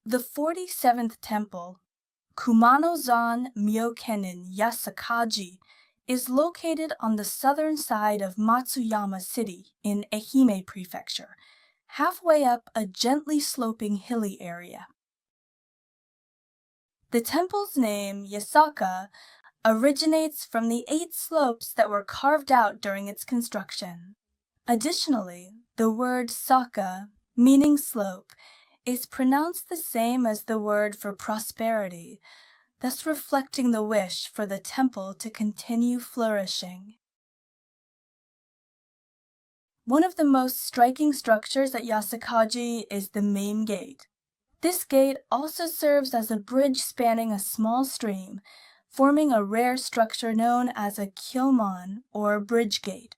The 47th temple, Kumanozan Myoukenin Yasakaji, is located on the southern side of Matsuyama City in Ehime Prefecture, halfway up a gently sloping hilly area. The temple's name, Yasaka, originates from the 8 slopes that were carved out during its construction. Additionally, the word saka, meaning slope, is pronounced the same as the word for prosperity, thus reflecting the wish for the temple to continue flourishing. One of the most striking structures at Yasakaji is the main gate. This gate also serves as a bridge spanning a small stream, forming a rare structure known as a kyomon, or bridge gate.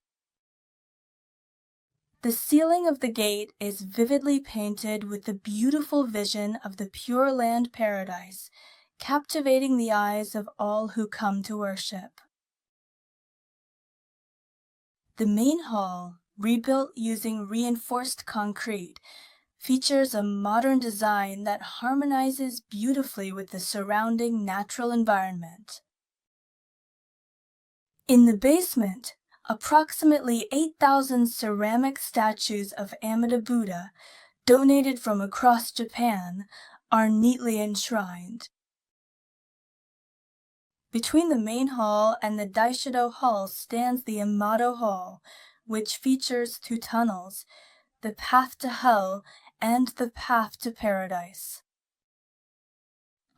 The ceiling of the gate is vividly painted with the beautiful vision of the Pure Land paradise, captivating the eyes of all who come to worship. The main hall, rebuilt using reinforced concrete, features a modern design that harmonizes beautifully with the surrounding natural environment. In the basement, approximately 8,000 ceramic statues of Amida Buddha, donated from across Japan, are neatly enshrined. Between the main hall and the Daishido Hall stands the Amado Hall, which features 2 tunnels, the path to hell and the path to paradise.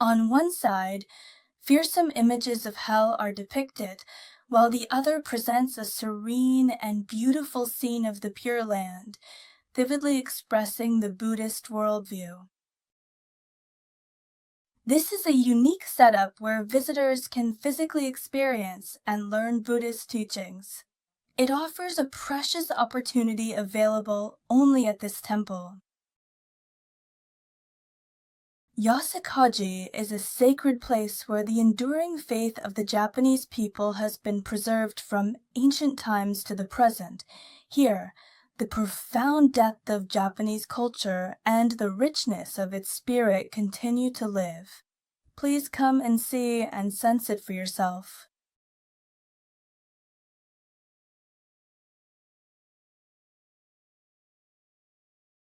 On one side, fearsome images of hell are depicted, while the other presents a serene and beautiful scene of the Pure Land, vividly expressing the Buddhist worldview. This is a unique setup where visitors can physically experience and learn Buddhist teachings. It offers a precious opportunity available only at this temple. Yasakaji is a sacred place where the enduring faith of the Japanese people has been preserved from ancient times to the present. Here, the profound depth of Japanese culture and the richness of its spirit continue to live. Please come and see and sense it for yourself.